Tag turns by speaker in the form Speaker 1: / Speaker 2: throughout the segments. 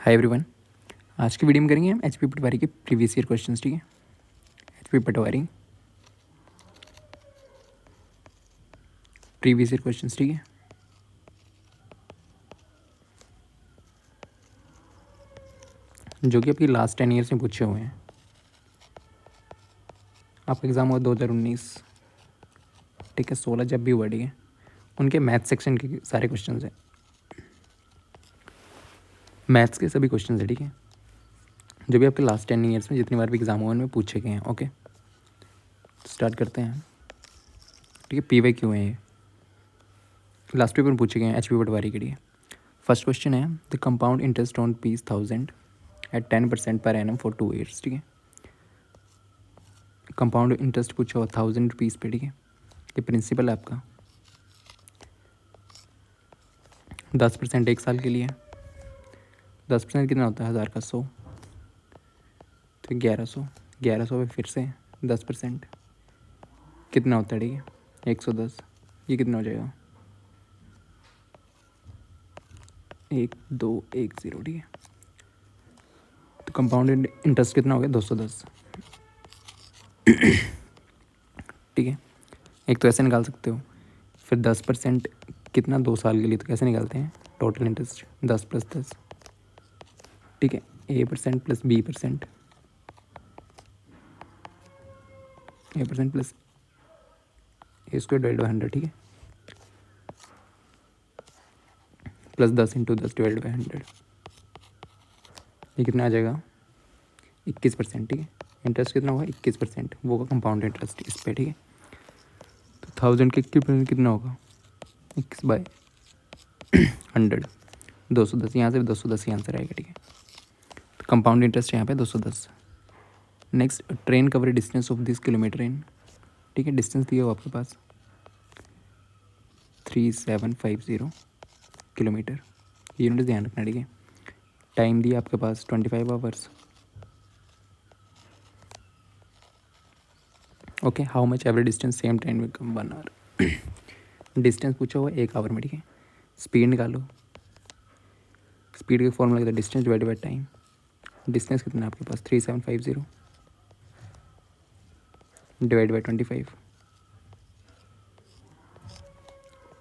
Speaker 1: Hi everyone. आज की video में करेंगे हम एचपी पटवारी के प्रीवियस ईयर क्वेश्चंस। ठीक है, एचपी पटवारी प्रीवियस ईयर क्वेश्चंस। ठीक है, जो कि आपकी लास्ट 10 ईयर्स में पूछे हुए हैं। आपका एग्ज़ाम हुआ 2019, ठीक है, 16 जब भी हुआ, ठीक है। उनके मैथ सेक्शन के सारे क्वेश्चंस हैं, मैथ्स के सभी क्वेश्चंस हैं, ठीक है, जो भी आपके लास्ट 10 ईयर्स में जितनी बार भी एग्ज़ाम हुआ उनमें पूछे गए हैं। ओके, स्टार्ट करते हैं। ठीक है, पीवाई क्यों है ये, लास्ट पेपर में पूछे गए हैं एचपी पटवारी के लिए। फर्स्ट क्वेश्चन है the compound interest on piece 1000 at 10% per annum for 2 years. ठीक है, कंपाउंड इंटरेस्ट पूछा हुआ 1000 रुपीज़ पे। ठीक है, ये प्रिंसिपल है आपका, 10% 1 साल के लिए। 10% कितना होता है, 1000 का 100, तो 1100। 1100 पे फिर से 10% कितना होता है, ठीक है, 110। ये कितना हो जाएगा, 1210। ठीक है, तो कंपाउंड इंटरेस्ट कितना हो गया, 210। ठीक है, एक तो ऐसे निकाल सकते हो, फिर 10% कितना 2 साल के लिए, तो कैसे निकालते हैं, टोटल इंटरेस्ट 10 + 10। ठीक है, A% + B%, A% + A² / 100। ठीक है, +10 × 10 / 100, ये कितना आ जाएगा, 21%। ठीक है, इंटरेस्ट कितना होगा, 21%, वो होगा कंपाउंड इंटरेस्ट इस पर। ठीक है, तो 1000 के 21% कितना होगा, 21/100, 210। यहाँ से 210 ही आंसर आएगा। ठीक है, तो कंपाउंड इंटरेस्ट यहाँ पे 210। Next, train cover distance of this kilometre इन। ठीक है, डिस्टेंस दिया हो आपके पास 3750 किलोमीटर, यूनिट ध्यान रखना। ठीक है, टाइम दिया आपके पास 25 hours. Okay, how much every distance same time में कम 1 आवर। डिस्टेंस पूछा हुआ 1 आवर में। ठीक है, स्पीड निकालो, स्पीड का फॉर्मूला कितना, distance divide by time. Distance कितना है आपके पास, 3750 डिवाइड बाई 25,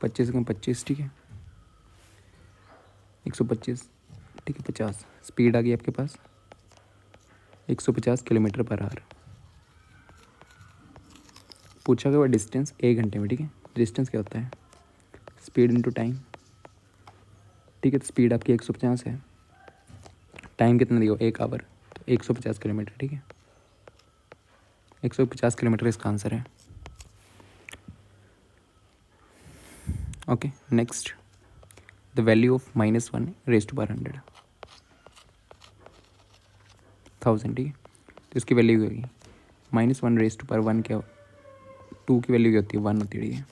Speaker 1: 25 कम 25। ठीक है, 125। ठीक है, 50। स्पीड आ गई आपके पास 150 किलोमीटर पर आवर। पूछा गया डिस्टेंस 1 घंटे में। ठीक है, डिस्टेंस क्या होता है, स्पीड इंटू टाइम। ठीक है, तो स्पीड आपकी 150 है, टाइम कितना दिया 1 आवर, तो 150 किलोमीटर। ठीक है, 150 किलोमीटर इसका आंसर है। Okay, next, the value of -1 raised to power 100 1000। ठीक है, तो इसकी वैल्यू होगी -1 raised to power 1 क्या, 2 की वैल्यू क्या होती है, 1 होती है। ठीक है,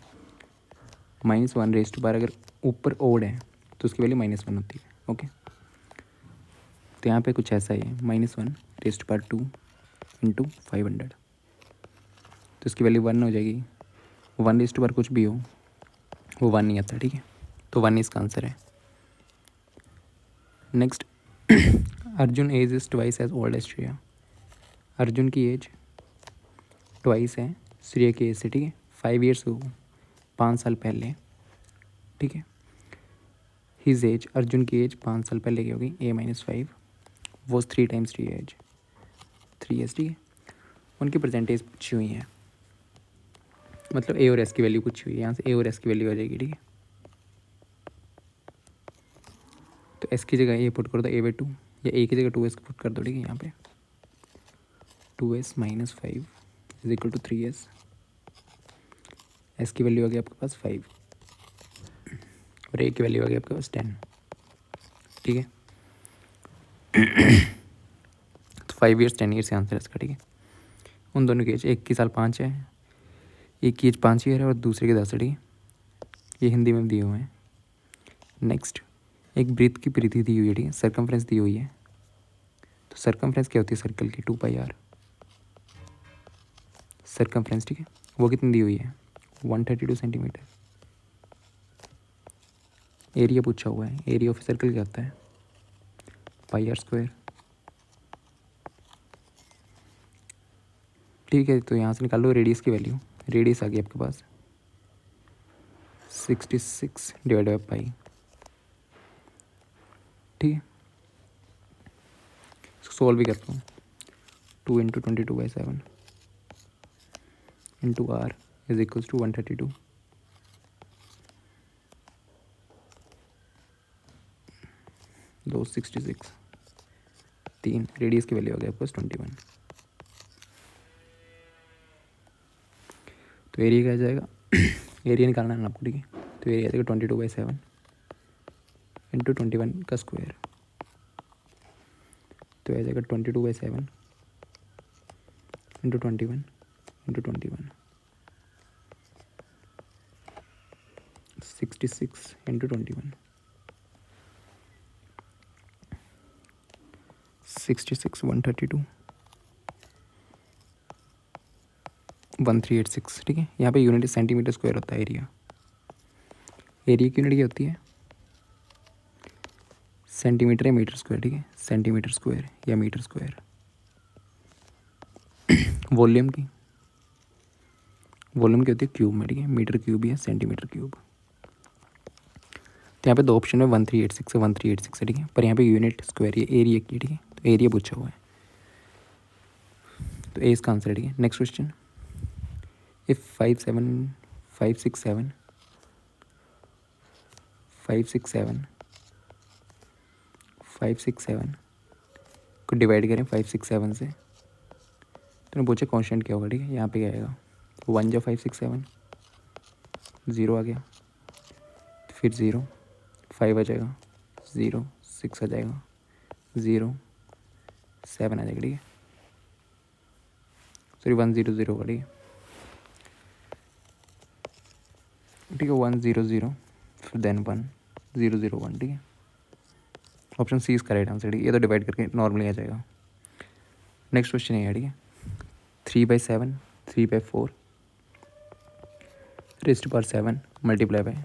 Speaker 1: -1 raised to power अगर ऊपर ओड है तो उसकी वैल्यू -1 होती है। ओके, तो यहाँ पे कुछ ऐसा ही है, -1 raised to power 2 × 500, तो इसकी वैल्यू 1 हो जाएगी। 1 raised to power कुछ भी हो वो 1 नहीं आता। ठीक है, तो 1 इसका आंसर है। Next, Arjun age is twice as old as Shreya. Arjun की एज ट्वाइस है श्रेया की एज से। ठीक है, 5 ईयर्स हो, 5 साल पहले। ठीक है, हिज एज, अर्जुन की एज 5 साल पहले की होगी, A-5 was 3 times Shreya age, 3 years. ठीक है, उनकी परसेंटेज पूछी हुई है, मतलब A और S की वैल्यू पूछी हुई है, यहाँ से A और S की वैल्यू आ जाएगी। ठीक है, तो S की जगह A पुट कर दो A/2, या A की जगह 2S पुट कर दो। ठीक है, यहाँ पे 2S - 5 = 3S। S की वैल्यू आ गई आपके पास 5 और A की वैल्यू आ गई आपके पास 10। ठीक है, तो 5 ईयर्स 10 ईयर्स से आंसर है इसका। ठीक है, उन दोनों की एज, एक की साल 5 है, एक की एज 5 ईयर है और दूसरे की 10 है। ठीक है, ये हिंदी में दिए हुए हैं। नेक्स्ट, एक वृत्त की परिधि दी हुई है। ठीक है, सर्कमफ्रेंस दी हुई है, तो सर्कमफ्रेंस क्या होती है सर्कल की, 2πr सर्कमफ्रेंस। ठीक है, वो कितनी दी हुई है, 132 सेंटीमीटर। एरिया पूछा हुआ है, एरिया ऑफ सर्कल क्या होता है, पाई आर स्क्वायर। ठीक है, तो यहाँ से निकाल लो रेडियस की वैल्यू। रेडियस आ गई आपके पास 66 डिवाइड बाई पाई। ठीक है, इसको सॉल्व भी करता हूँ। 2 into 22/7 into R is equals to 132। दो 66, 3 रेडियस की वैल्यू आ गया आपके पास 21। तो एरिया क्या आ जाएगा एरिया निकालना है ना आपको, ठीक है। तो एरिया आ जाएगा 22/7 इंटू 21 का स्क्वायर। तो आ जाएगा 22/7 इंटू 21 इंटू 21 66 इंटू 21 66 132 1386। ठीक है, यहाँ पे यूनिट सेंटीमीटर स्क्वायर होता है एरिया। एरिया की यूनिट क्या होती है? सेंटीमीटर या मीटर स्क्वायर। ठीक है, सेंटीमीटर स्क्वायर या मीटर स्क्वायर। वॉल्यूम की होती है क्यूब में। ठीक है, मीटर क्यूब या सेंटीमीटर क्यूब। तो यहाँ पे दो ऑप्शन है 1386 से 1386 है। ठीक है, पर यहाँ पे यूनिट स्क्वायर या एरिया की। ठीक है, तो एरिया पूछा हुआ है, तो ए इसका आंसर है। ठीक है, नेक्स्ट क्वेश्चन। इफ 567 को डिवाइड करें 567 से, तो ने पूछा कॉन्स्टेंट क्या होगा। ठीक है, यहाँ पे क्या आएगा 1 जो 567 0 आ गया, फिर 0 5 आ जाएगा, 0 6 आ जाएगा, 0 7 आ जाएगा। ठीक है, सॉरी 100 होगा। ठीक है, 100 फिर देन 1001। ठीक है, ऑप्शन सी इसका राइट आंसर। ठीक है, ये तो डिवाइड करके नॉर्मली आ जाएगा। नेक्स्ट क्वेश्चन है। ठीक है, 3/7 3/4 raised to power 7 multiply by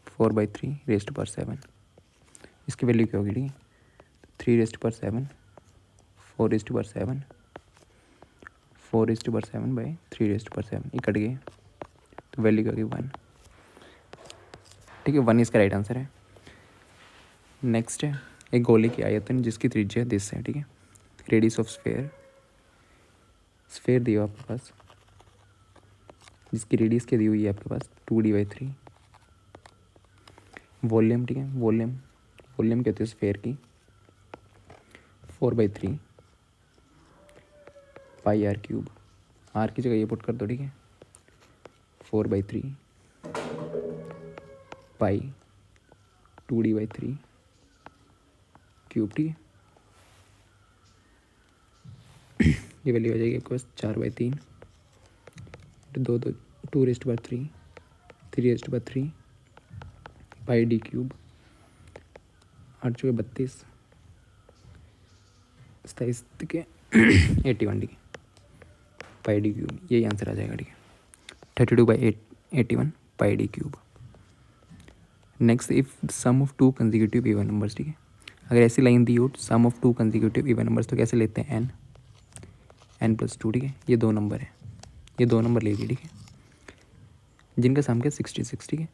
Speaker 1: 4/3 raised to power 7। इसकी वैल्यू क्या होगी? ठीक है, 3 raised to power 7 4 raised to power 7 4 raised to power 7 by 3 raised to power 7। ये कट गए, तो वैल्यू क्या होगी 1। ठीक है, 1 इसका राइट आंसर है। नेक्स्ट है एक गोले की आयतन जिसकी त्रिज्या दिस है। ठीक है, रेडियस ऑफ स्फेयर दिया आपके पास, जिसकी रेडियस क्या दी हुई है आपके पास 2d/3। वॉल्यूम, ठीक है, वॉल्यूम क्या होती है स्फेयर की 4/3 पाई आर क्यूब। आर की जगह ये पुट कर दो। ठीक है, 4/3 पाई 2d/3 क्यूब। ठीक है, ये वैल्यू आ जाएगी आपके पास 4/3 2 2 रेस्ट बार 3 3 रेस्ट बार 3 पाई डी क्यूब। 8 चौके 32 27 के 81। ठीक है, पाई डी क्यूब, यही आंसर आ जाएगा। ठीक है, 32/81 pi d cube. Next, if sum of 2 consecutive even numbers. ठीक है, अगर ऐसी लाइन दी हो sum of 2 consecutive even numbers, तो कैसे लेते हैं n+2। ठीक है, ये 2 नंबर है, ये 2 नंबर ले लिए। ठीक है, जिनका सम क्या 66। ठीक है,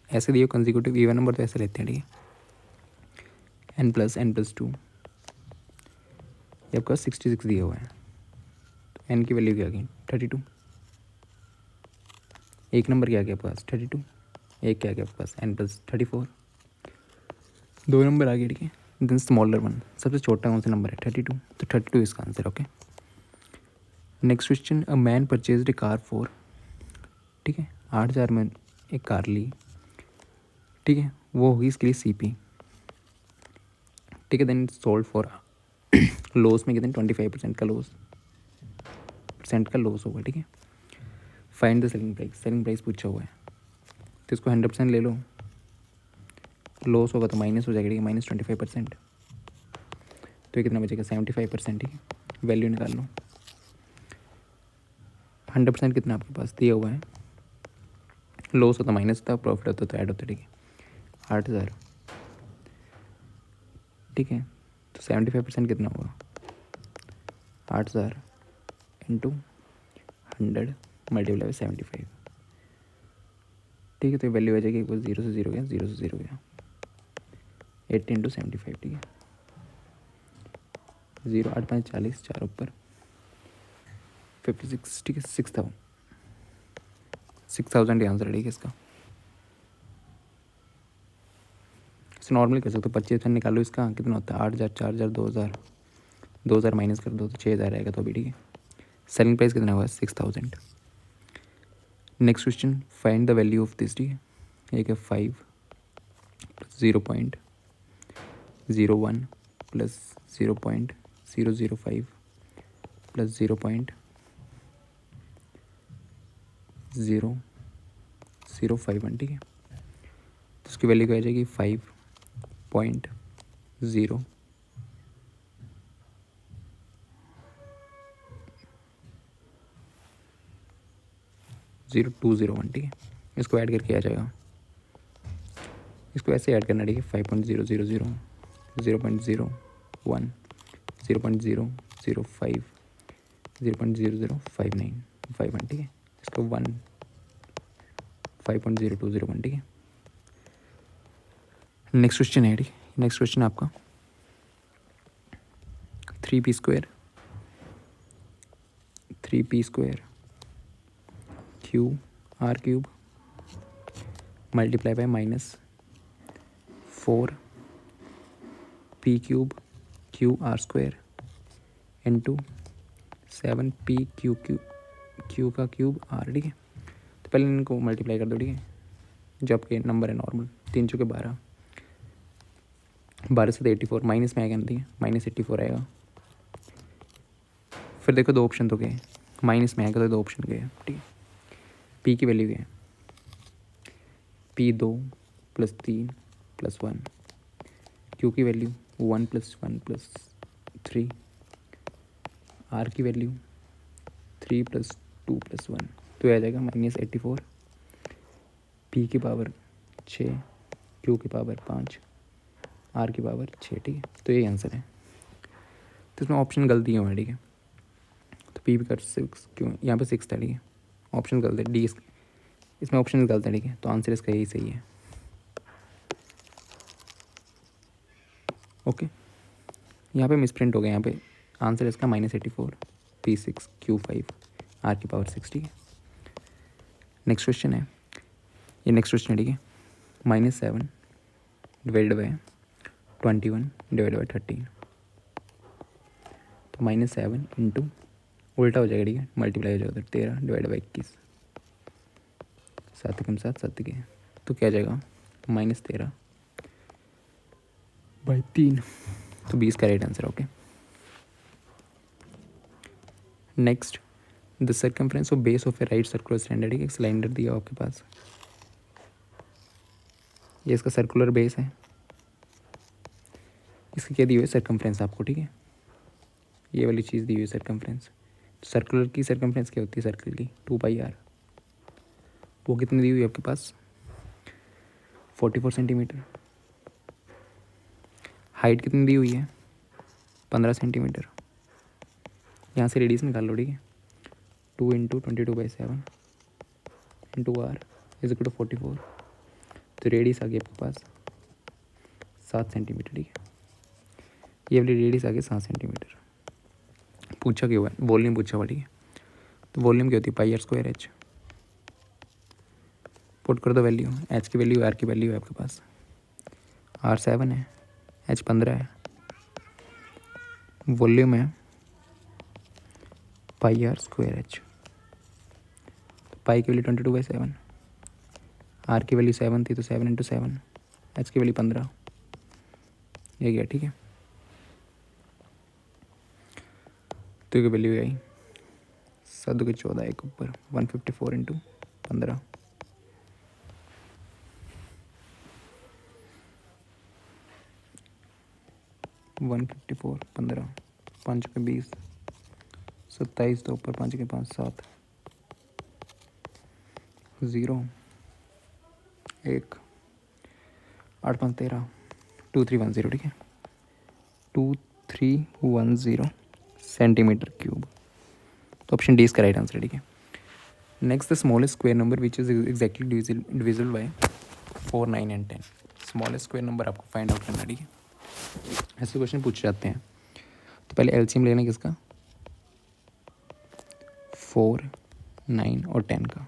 Speaker 1: ऐसे दिए कंसेक्यूटिव इवन नंबर तो ऐसे लेते हैं। ठीक है, n+2 ये आपका 66 दिया हुआ है, तो n की वैल्यू क्या आ गई 32। एक नंबर क्या आ गया आपके पास 32, एक क्या आ गया आपके पास n+34। 2 नंबर आ गए। ठीक है, देन स्मॉलर वन, सबसे छोटा कौन सा नंबर है 32, तो 32 इसका answer. Okay, next question. A man purchased A car for, ठीक है, 8,000 में एक कार ली। ठीक है, वो होगी इसके लिए CP। ठीक है, देन सोल्ड फॉर लॉस में कितने 25% का लॉस होगा। ठीक है, फाइंड द सेलिंग प्राइस पूछा हुआ है, तो इसको 100% ले लो, लॉस होगा तो माइनस हो जाएगा। ठीक है, -25%, तो ये कितना बचेगा 75%। ठीक है, वैल्यू निकाल लो। 100% कितना आपके पास दिया हुआ है, लॉस होता माइनस होता, प्रॉफिट होता तो ऐड होता। ठीक है, 8,000। ठीक है, तो तो 75% कितना होगा, 8000 इंटू 100 मल्टीप्लाई बाई 75। ठीक है, तो वैल्यू आ जाएगी, एक बार 0 से 0 गया, 0 से 0 गया, 80 इंटू 75। ठीक है, 0 8 5 40, 4 ऊपर 56। ठीक है, 6000 आंसर है। ठीक है, इसका इसे नॉर्मली कर सकते हो, 25% निकालो, इसका कितना होता है, 8000, 4000, 2000 माइनस कर दो तो 6000 आएगा तो अभी। ठीक है, सेलिंग प्राइस कितना हुआ, 6000। Next question, find the value of this. ठीक है, एक है 5 प्लस 0.01 प्लस 0.005 प्लस 0.0051। ठीक है, तो उसकी वैल्यू क्या आ जाएगी, 5.0 0201। ठीक है, इसको ऐड करके आ जाएगा, इसको ऐसे ऐड करना। ठीक है, 5.000, 0.01, 0.005, 0.005951। ठीक है, इसको 5.0201। ठीक है, नेक्स्ट क्वेश्चन है। ठीक है, नेक्स्ट क्वेश्चन आपका 3p² Q R cube multiply by -4p³ QR² into 7p³ का क्यूब आर। ठीक है, तो पहले इनको मल्टीप्लाई कर दो। ठीक है, जो आपके नंबर है नॉर्मल, 3 चौके 12, 12 से तो 84 माइनस में आएगा ना। ठीक है, -84 आएगा। फिर देखो दो ऑप्शन तो गए, माइनस में आएगा तो दो ऑप्शन गए। ठीक है, पी की वैल्यू क्या है, P2 + 3 + 1, क्यू की वैल्यू 1 + 1 + 3, आर की वैल्यू 3 + 2 + 1, तो आ जाएगा -84, पी की पावर 6, क्यू की पावर 5, आर की पावर 6। ठीक है, तो यही आंसर है। तो इसमें ऑप्शन गलती है। ठीक है, तो पी का 6, क्यों यहाँ पे 6 था। ठीक है, ऑप्शन गलत है, डी इसमें ऑप्शन गलत है। ठीक है, तो आंसर इसका यही सही है। ओके, यहाँ पे मिसप्रिंट हो गया, यहाँ पे आंसर इसका -84, P6 Q5 आर की पावर 6। ठीक है, नेक्स्ट क्वेश्चन है, ये नेक्स्ट क्वेश्चन है। ठीक है, -7 डिवाइडेड बाय 21 डिवाइडेड बाय 13, तो -7 इंटू उल्टा हो जाएगा। ठीक है, मल्टीप्लाई हो जाएगा, 13 डिवाइडेड बाई 21, 7 कम 7 7 के, तो क्या जाएगा -13/3, तो 20 का right answer. Okay, next, the circumference of base of A right circular cylinder. ठीक है, सिलेंडर दिया आपके पास, ये इसका सर्कुलर बेस है, इसकी क्या दी हुई है, सर्कमफ्रेंस आपको। ठीक है, ये वाली चीज़ दी हुई है सर्कमफ्रेंस। सर्कुलर की सर्कमफ्रेंस क्या होती है, सर्कल की 2πr, वो कितनी दी हुई है आपके पास, 44 सेंटीमीटर। हाइट कितनी दी हुई है, 15 सेंटीमीटर। यहाँ से रेडियस निकाल लो। ठीक है, 2 × 22/7 इंटू आर = 44, तो रेडियस आ गई आपके पास 7 सेंटीमीटर। ठीक है, ये वाली रेडियस आ गई 7 सेंटीमीटर। पूछा क्यों है, वॉल्यूम पूछा हुआ। ठीक है, तो वॉल्यूम क्या होती है, πr² h। पुट कर दो वैल्यू, h की वैल्यू r की वैल्यू है आपके पास, r 7 है, h 15 है, वॉल्यूम है πr² h। पाई की वैल्यू 22/7, आर की वैल्यू 7 थी तो 7 × 7, एच की वैल्यू 15, ये गया। ठीक है, तो ये वैल्यू आई 7 के 14, एक ऊपर 154 × 15, 154 15, 5 के 20, 27, तो ऊपर 5 के 5 7, 0 1, 8 5 13, 2310। ठीक है, 2 310 सेंटीमीटर क्यूब। तो ऑप्शन डी इसका राइट आंसर है, ठीक है। Next the smallest square number which is exactly divisible by 4, 9 and 10। Smallest square number आपको फाइंड आउट करना है, ठीक है। ऐसे क्वेश्चन पूछ जाते हैं। तो पहले एलसीएम लेना किसका, 4, 9 और 10 का।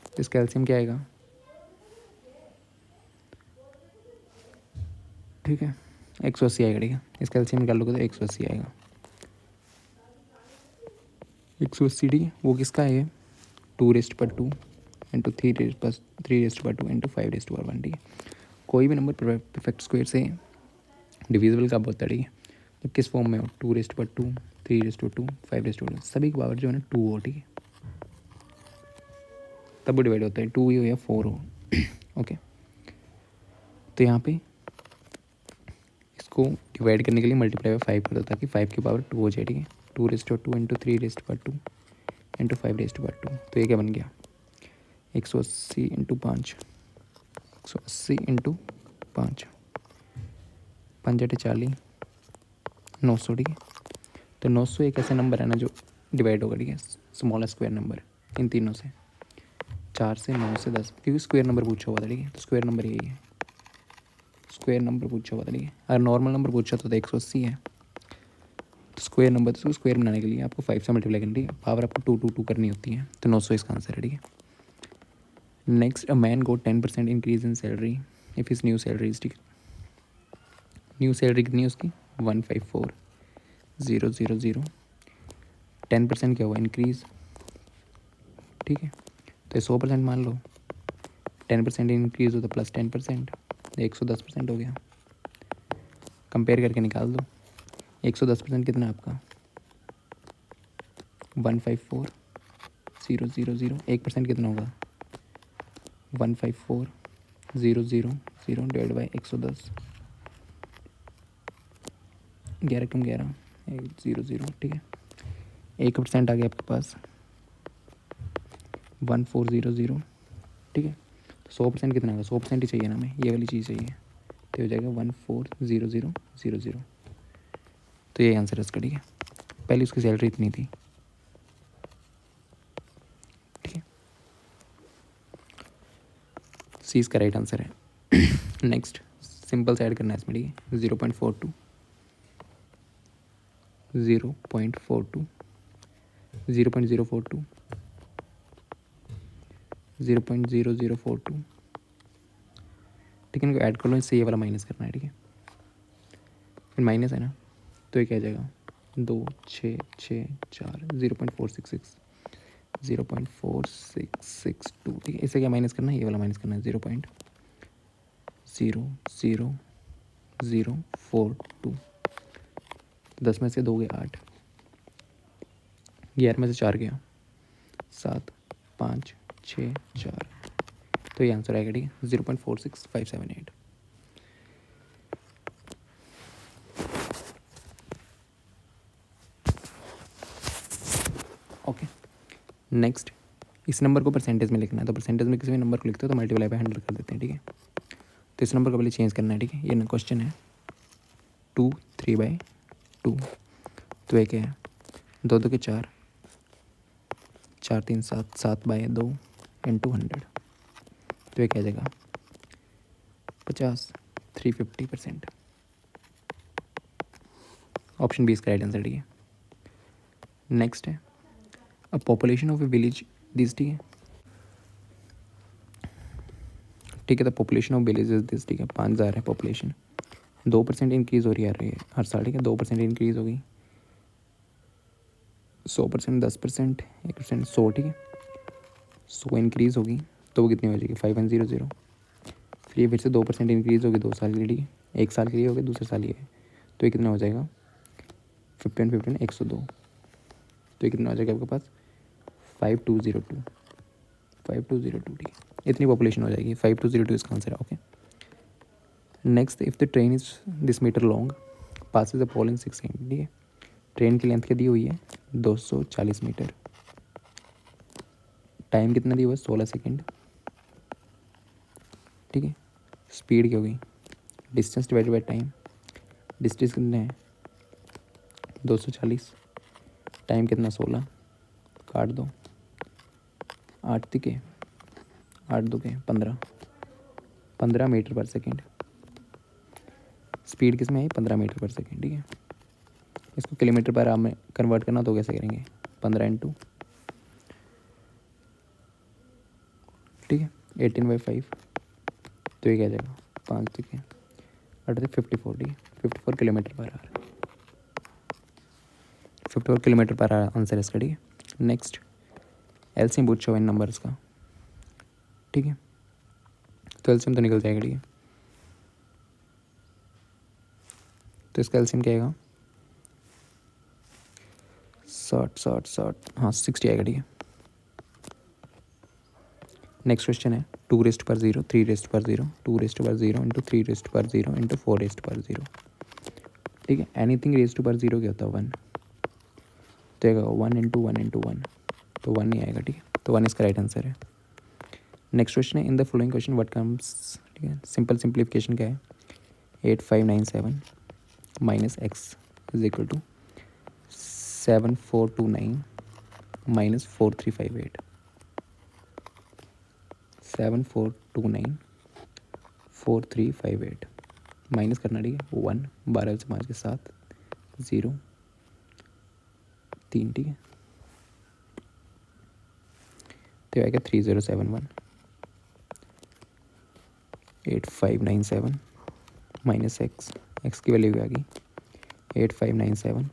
Speaker 1: तो इसका एलसीएम क्या आएगा, ठीक है, 180 आएगा, ठीक है। इसका एलसीएम निकाल लोगे तो 180 आएगा, 180, ठीक है। वो किसका है, 2^2 इंटू 3^2 इंटू 5^1, ठीक है। कोई भी नंबर परफेक्ट स्क्वायर से डिविजिबल कब होता है, ठीक है, तो किस फॉर्म में हो, 2^2, 3^2, 5^1, सभी की पावर जो है ना 2 हो, ठीक है, तब वो डिवाइड होता है, 2 ही हो या 4 हो। ओके, तो यहाँ पे इसको डिवाइड करने के लिए मल्टीप्लाई बाय 5 कर दो ताकि 5 की पावर 2 हो जाए, ठीक है। 2^2 इंटू 3^2 इंटू 5^2, तो ये क्या बन गया, 180 इंटू 5, 180 इंटू 5, 5×8 = 900, ठीक है। तो 900 एक ऐसा नंबर है ना जो डिवाइड होगा, ठीक है, स्मॉलेस्ट स्क्वायर नंबर इन तीनों से, 4 से, 9 से, 10, क्योंकि स्क्वायर नंबर पूछा हुआ था, ठीक है। तो स्क्वायर नंबर यही है, स्क्वायर नंबर पूछा हुआ था, ठीक है। अगर नॉर्मल नंबर पूछा तो 180 है, तो स्क्वायर नंबर, तो उसको स्क्वायर बनाने के लिए आपको 5 से मल्टीप्लाई करनी है, पावर आपको 2 करनी होती है, तो 900 इसका आंसर है, ठीक है। Next, a man go 10% increase in salary if his new salary is, ठीक है। न्यू सैलरी कितनी है उसकी, 154,000। 10% क्या हुआ, इंक्रीज, ठीक है। तो 100% मान लो, 10% इंक्रीज हो तो प्लस 10%, 110% हो गया। कंपेयर करके निकाल दो, 110% कितना है आपका, 154,000, 1% कितना होगा, 154,000 डिवाइड बाई 110, 11 कम 11, 100, ठीक है। 1% आ गया आपके पास 1400, ठीक है। तो 100% कितना होगा, 100% ही चाहिए ना हमें, ये वाली चीज़ चाहिए, तो हो जाएगा 140000। तो ये आंसर है इसका, ठीक है। पहले उसकी सैलरी इतनी थी, ठीक है, सी इसका राइट आंसर है। नेक्स्ट, सिंपल से ऐड करना है इसमें, ठीक है। 0.42, 0.42, 0.042, 0.0042, ठीक है। इनको ऐड कर लो, इससे ये वाला माइनस करना है, ठीक है। फिर माइनस है ना, तो ये क्या आ जाएगा, 2, 6, 6, 4, 0.466, 0.4662, ठीक है। इसे क्या माइनस करना है, ये वाला माइनस करना है, 0.00042। 10 में से 2 गए 8, 11 में से 4 गया 7, 5, 6, 4, तो ये आंसर आएगा, ठीक है, 0.46578। ओके, नेक्स्ट, इस नंबर को परसेंटेज में लिखना है, तो परसेंटेज में किसी भी नंबर को लिखते हो तो मल्टीप्लाई बाय 100 कर देते हैं, ठीक है। तो इस नंबर को पहले चेंज करना है, ठीक है। ये क्वेश्चन है 2, 3/2, तो ये क्या है, 2 2 के 4, 4 3 7, 7/2 इंटू 100, तो ये क्या जाएगा, 50, 350%। ऑप्शन बी इसका राइट आंसर, ठीक है। नेक्स्ट है, a population of A village this, ठीक है, ठीक है। The population of village is this, ठीक है, 5000 है पॉपुलेशन, 2% इंक्रीज हो रही है हर साल, ठीक है, 2% इंक्रीज होगी, 100%, 10%, 1%, 100, ठीक है। 100 इंक्रीज होगी तो वो कितनी हो जाएगी, 5100। फिर से 2% इंक्रीज होगी 2 साल के लिए, ठीक है, 1 साल के लिए होगी, दूसरे साल ये है, तो ये कितना हो जाएगा, 15 15 102, तो ये कितना हो जाएगा आपके पास, 5202, 5202, ठीक है। इतनी पॉपुलेशन हो जाएगी, 5202 इसका आंसर है, okay. Next, if the train is this metre long passes the following 6 second, ठीक है। ट्रेन की लेंथ क्या दी हुई है, 240 मीटर, टाइम कितना दिया हुआ है, 16 सेकेंड, ठीक है। स्पीड क्या होगी, distance divided by time, distance कितना है 240 टाइम कितना 16, काट दो, 8 तिके 8 दुके 15 मीटर पर सेकेंड। स्पीड किस में आई 15 मीटर पर सेकेंड। ठीक है, इसको किलोमीटर पर आवर में कन्वर्ट करना तो कैसे करेंगे 15 इंटू, ठीक है 18/5, तो ये क्या जाएगा 5 तिके 8 से 54। ठीक है 54 kilometre per hour, 54 kilometre per hour answer इसका। ठीक है नेक्स्ट एलसीएम पूछो इन नंबर्स का। ठीक है तो एलसीएम तो निकल जाएगा। ठीक है तो इसका एलसीएम क्या आएगा 60 हाँ 60 आएगा। ठीक है नेक्स्ट क्वेश्चन है 2^0 3^0 2^0 इंटू 3^0 इंटू 4^0। ठीक है एनीथिंग रेज टू पर 0 क्या होता है 1, तो आएगा 1 इंटू 1 इंटू 1, तो 1 नहीं आएगा। ठीक है तो 1 इसका राइट आंसर है। नेक्स्ट क्वेश्चन है in the following question what comes. ठीक है सिंपल सिंप्लीफिकेशन क्या है 8597 minus x is equal to 7429 minus 4358। 7429 4358 minus करना। ठीक है 1 12 से 5 के 7 0 3। ठीक है तो आएगा 3071 8597 माइनस एक्स की वैल्यू आ गई 8597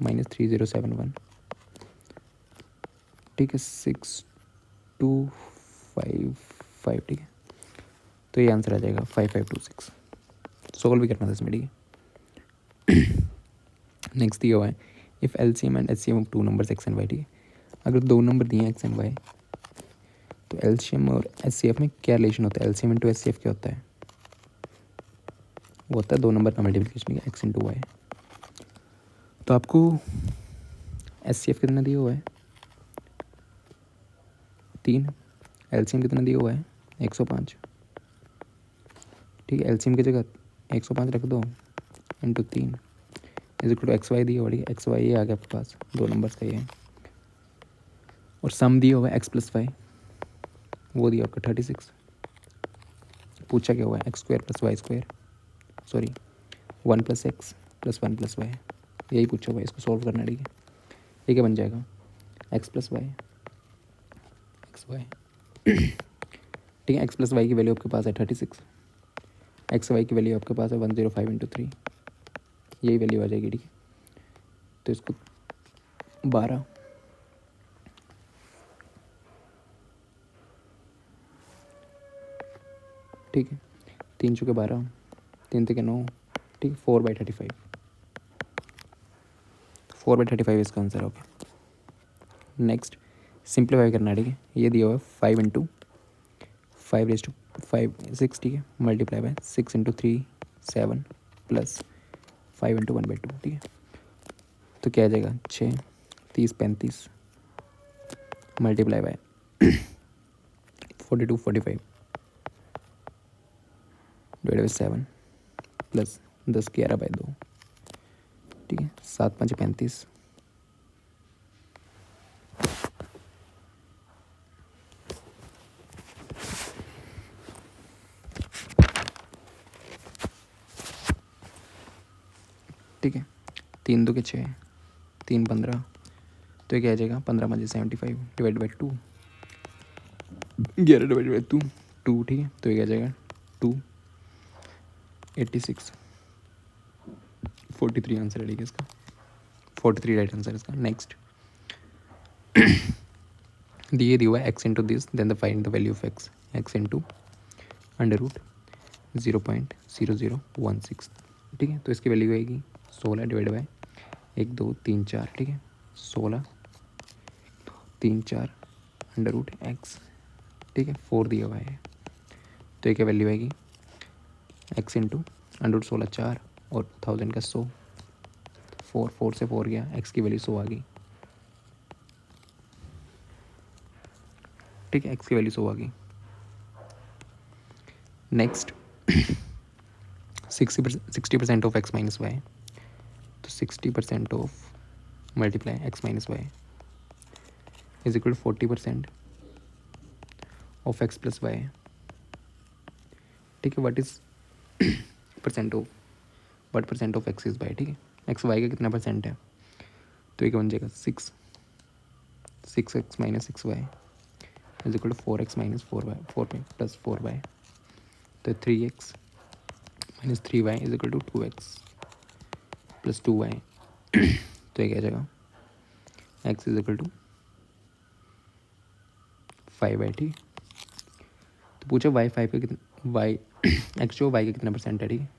Speaker 1: माइनस 3071। ठीक है 6255। ठीक है तो ये आंसर आ जाएगा 5526। सोल्व भी करना था इसमें। ठीक है नेक्स्ट दिया हुआ है if LCM and HCM of 2 numbers x and y. ठीक है अगर 2 नंबर दिए हैं एक्स एंड वाई तो एलसीएम और एचसीएफ में क्या रिलेशन होता है, एलसीएम इंटू एचसीएफ क्या होता है, वो होता है 2 नंबर का मल्टीप्लिकेशन एक्स इंटू वाई। तो आपको एचसीएफ कितना दिया हुआ है 3, एलसीएम कितना दिया हुआ है 105। ठीक है एलसीएम की जगह 105 रख दो into 3 is equal to x y दिया हुआ। ठीक है एक्स वाई ये आ गया आपके पास 2 नंबर्स का ये है, और सम दिया हुआ है एक्स प्लस वाई, वो दिया आपका 36। पूछा क्या हुआ है x square plus y square, sorry 1 + x + 1 + y, यही पूछा हुआ है। इसको सॉल्व करना है। ठीक है ये क्या बन जाएगा x plus y x y. ठीक है एक्स प्लस वाई की वैल्यू आपके पास है 36, एक्स वाई की वैल्यू आपके पास है 105 × 3, यही वैल्यू आ जाएगी। ठीक है तो इसको 12 ठीक है 3 × 12 3 × 9 ठीक है 4/35 4/35 इसका आंसर होगा। नेक्स्ट सिंप्लीफाई करना है। ठीक है ये दिया हुआ है 5 × 5 6। ठीक है मल्टीप्लाई बाय 6 × 3 7 प्लस 5 × 1/2। ठीक है तो क्या आ जाएगा 6 30 35 multiply by 42 45 divide by 7 plus 10 11/2। ठीक है 7 5 35। ठीक है 3 2 के 6 3 15, तो ये क्या आ जाएगा 15 5 75 डिवाइड बाई 2 11 डिवाइड बाई 2 ठीक है तो ये क्या आ जाएगा 2 86 43 आंसर है। ठीक है इसका 43 राइट आंसर इसका। नेक्स्ट दिए दिया हुआ है x into this then the find the value of x into √0.0016। ठीक है तो इसकी वैल्यू आएगी 16 डिवाइड बाई 1 2 3 4। ठीक है 16 3 4 √x। ठीक है 4 दिया हुआ है तो ये क्या वैल्यू आएगी एक्स इंटू √16 4 और 1000 का 100 4 से 4 गया एक्स की वैल्यू 100 आ गई। ठीक है एक्स की वैल्यू 100 आ गई। Next 60% of x minus y, तो 60% of multiply x minus y is equal to 40% of x plus y. ठीक है, what is percent of x is y. ठीक है, एक्स वाई का कितना परसेंट है, तो ये क्या बन जाएगा 6 x minus 6 y is equal to 4x minus 4y 4 plus 4y। तो 3x minus 3y is equal to 2x plus 2y। तो ये क्या जाएगा x is equal to 5y। ठीक, तो पूछो y 5 का कितना y x जो y का कितना परसेंट है। ठीक है,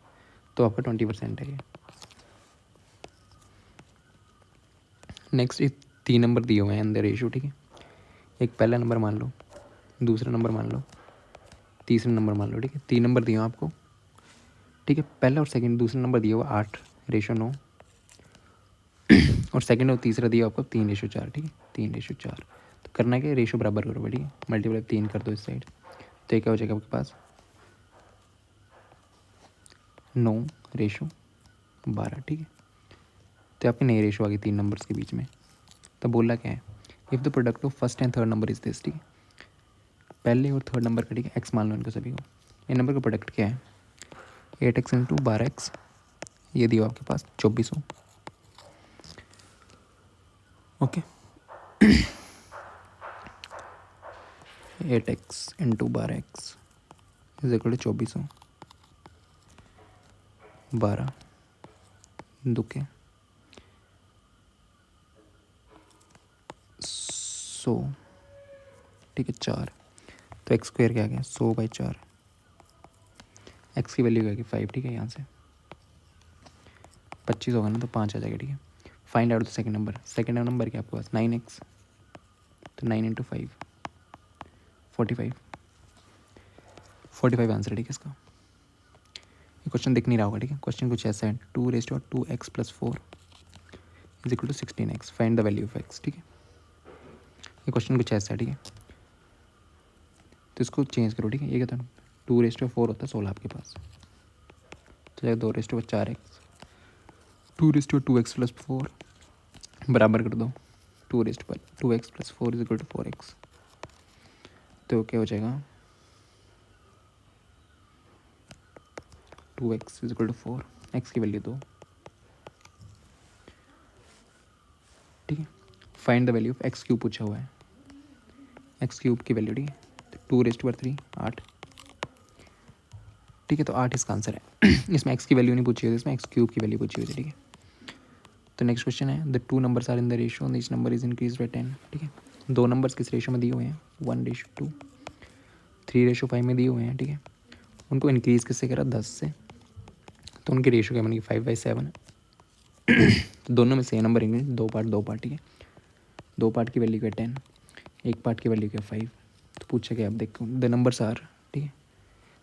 Speaker 1: तो आपका 20% है ये। नेक्स्ट ये 3 नंबर दिए हुए हैं अंदर रेशो। ठीक है, एक पहला नंबर मान लो, दूसरा नंबर मान लो, तीसरा नंबर मान लो। ठीक है, 3 नंबर दिए हो आपको। ठीक है, पहला और सेकंड दूसरा नंबर दिया हुआ 8:9 और सेकंड और तीसरा दिया आपको 3:4। ठीक है, 3:4। तो करना क्या है, रेशो बराबर करो। ठीक है, मल्टीप्लाई 3 कर दो इस साइड, तो ये क्या हो जाएगा आपके पास 9:12। ठीक है, तो आपकी नई रेशो आ गई 3 नंबर्स के बीच में। तो बोला क्या है, if the product of first and third number is this. ठीक है, पहले और थर्ड नंबर का, ठीक है, एक्स मान लो इनको सभी को। इन नंबर का प्रोडक्ट क्या है 8x इंटू 12x, ये दिया आपके पास 2400। Okay 8x into 12x is equal to 2400। 12 दुके 100। ठीक है, 4। तो एक्स स्क्वायर क्या आ गया 100/4। एक्स की वैल्यू क्या आ गई 5। ठीक है, यहाँ से 25 होगा ना, तो 5 आ जाएगा। ठीक है, find out the second number. Second number क्या आपके पास 9x, तो 9 इंटू 5 45 आंसर है। ठीक है, इसका ये क्वेश्चन दिख नहीं रहा होगा। ठीक है, क्वेश्चन कुछ ऐसा है 2⁻2x + 4 is equal to 16x, find the value of x। ठीक है, ये क्वेश्चन कुछ ऐसा है। ठीक है, तो इसको चेंज करो। ठीक है, ये क्या था 2⁻4 होता है 16 आपके पास, तो जाएगा 2⁻4x 2⁻2x + 4 बराबर कर दो 2x + 4 is equal to 4x। तो क्या हो जाएगा 2x is equal to 4, x की वैल्यू 2। ठीक है, find the value of x cube पूछा हुआ है, एक्स क्यूब की वैल्यू। ठीक है, तो 2⁻3 8। ठीक है, तो 8 इसका आंसर है। इसमें एक्स की वैल्यू नहीं पूछी हुई, इसमें एक्स क्यूब की वैल्यू पूछी हुई थी। ठीक है, तो नेक्स्ट क्वेश्चन है the 2 numbers are in the ratio each number is increase by 10। ठीक है, 2 नंबर्स किस रेशियो में दिए हुए हैं 1:2, 3:5 में दिए हुए हैं। ठीक है, उनको इंक्रीज़ किससे करा 10 से, तो उनकी रेशियो क्या बनेगी 5/7। तो दोनों में सेम नंबर इंक्रीज, 2 पार्ट। ठीक है, 2 पार्ट की वैल्यू क्या 10, 1 पार्ट की वैल्यू क्या 5। तो पूछा क्या, आप देखो द नंबर्स आर। ठीक है,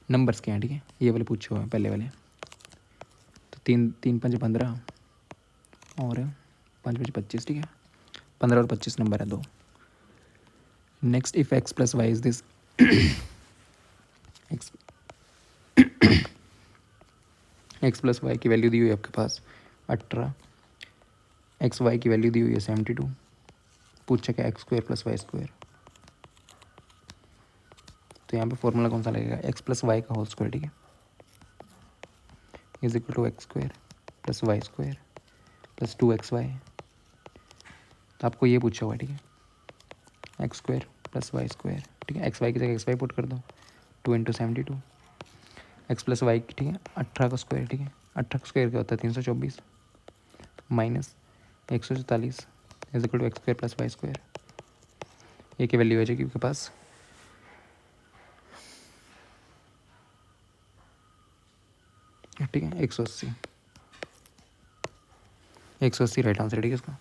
Speaker 1: नंबर्स क्या हैं। ठीक है, ये वाले पूछे हुए हैं पहले वाले, तो 3×5 = 15 और 5×5 = 25। ठीक है, 15 और 25 नंबर है 2। Next if x + y is this, x plus y की वैल्यू दी हुई है आपके पास 18, एक्स वाई की वैल्यू दी हुई है 72। पूछा क्या x² + y²। तो यहाँ पे फॉर्मूला कौन सा लगेगा x + y का होल स्क्वायर। ठीक है, is equal to x² + y² + 2xy। तो आपको ये पूछा हुआ है। ठीक है, x² + y²। ठीक है, xy की जगह xy पुट कर दो 2 × 72 x + y। ठीक है, 18 का स्क्वायर। ठीक है, 18 का स्क्वायर क्या होता है 324 minus 144 is equal to x² + y²। ये की वैल्यू हो जाएगी आपके पास ठीक है 180 राइट आंसर। ठीक है इसका।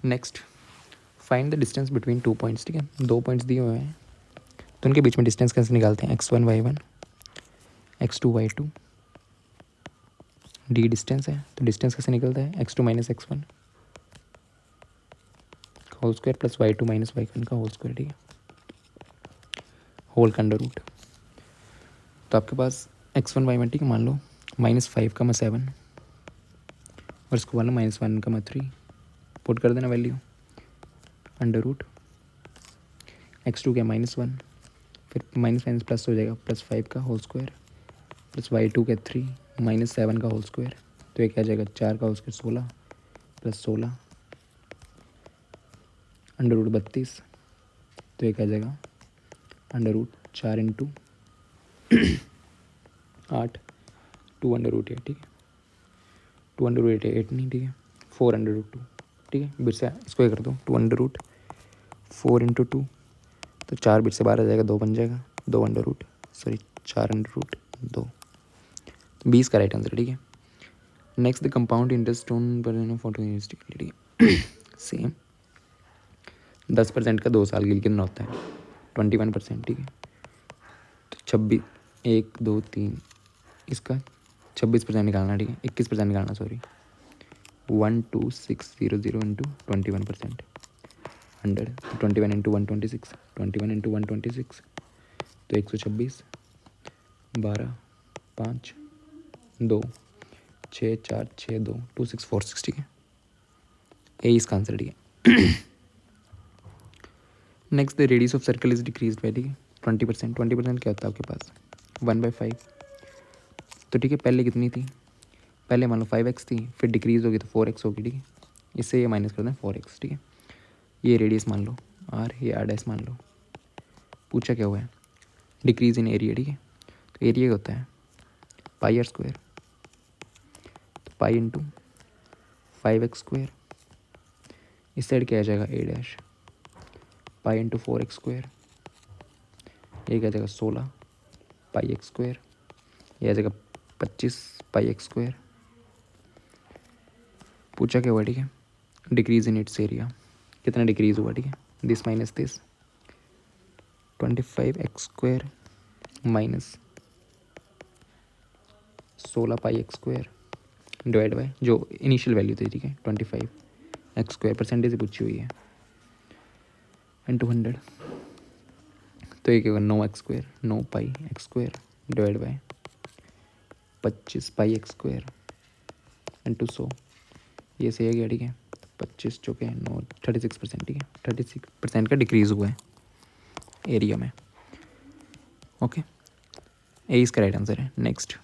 Speaker 1: Next find the distance between 2 points. ठीक है, 2 पॉइंट्स दिए हुए हैं, तो उनके बीच में डिस्टेंस कैसे निकालते हैं x1 y1 x2 y2। D distance है, तो डिस्टेंस कैसे निकलता है x2 - x1 का होल स्क्वायर + y2 - y1 का होल स्क्वायर। ठीक है, होल का अंडर रूट। तो आपके पास x1 y1 ठीक है मान लो -5, 7 और इसको बोलना -1, 3 पुट कर देना वैल्यू अंडर रूट x2 क्या -1, फिर माइनस प्लस हो जाएगा +5 का होल स्क्वायर प्लस y2 क्या 3 -7 का होल स्क्वायर, तो ये क्या आ जाएगा 4 का होल स्क्वायर 16 + 16 अंडर रूट 32, तो ये क्या आ जाएगा अंडर रूट 4 × 8 2 अंडर रूट 8, ठीक है 2 अंडर रूट 8 नहीं, ठीक है 4 अंडर रूट 2, ठीक है बिट से इसको ये कर दो 2 अंडर रूट 4 × 2, तो 4 बिट से 12 आ जाएगा 2 बन जाएगा 4 अंडर रूट 2, 20 का राइट आंसर, ठीक है। Next the compound interest on पर फोटो ठीक है सेम 10% का 2 साल के लिए कितना होता है 21%, ठीक है तो 26 1 2 3 इसका 26% निकालना, ठीक है 21% निकालना सॉरी 12600 × 21% 100, 21 × 126 21 × 126 तो 126 12 5 2 6 4 6 2 2646, ठीक है ए इसका आंसर, ठीक है। Next the radius of circle is decrease by, ठीक है 20%। 20% क्या होता है आपके पास 1/5, तो ठीक है पहले कितनी थी, पहले मान लो 5x थी, फिर डिक्रीज होगी तो 4x होगी, ठीक है इससे ये माइनस कर दें 4x, ठीक है ये रेडियस मान लो r, ये r' मान लो, पूछा क्या हुआ है डिक्रीज इन एरिया, ठीक है तो एरिया होता है πr², तो पाई इंटू 5x², इस साइड क्या आ जाएगा a', पाई इंटू 4x², ये क्या आ जाएगा 16 πx², ये आ जाएगा 25 πx², पूछा क्या हुआ, ठीक है डिक्रीज इन इट्स एरिया, कितना डिक्रीज हुआ, ठीक है this minus this 25x² minus 16 πx² divide by जो इनिशियल वैल्यू थी, ठीक है 25x² परसेंटेज से पूछी हुई है इंटू 100, तो ये क्या होगा 9x² 9 πx² divide by 25 πx² into 100, ये सही है गया, ठीक है 25 चौके 9 36%, ठीक है 36% का डिक्रीज़ हुआ है एरिया में, ओके ए इसका राइट आंसर है। नेक्स्ट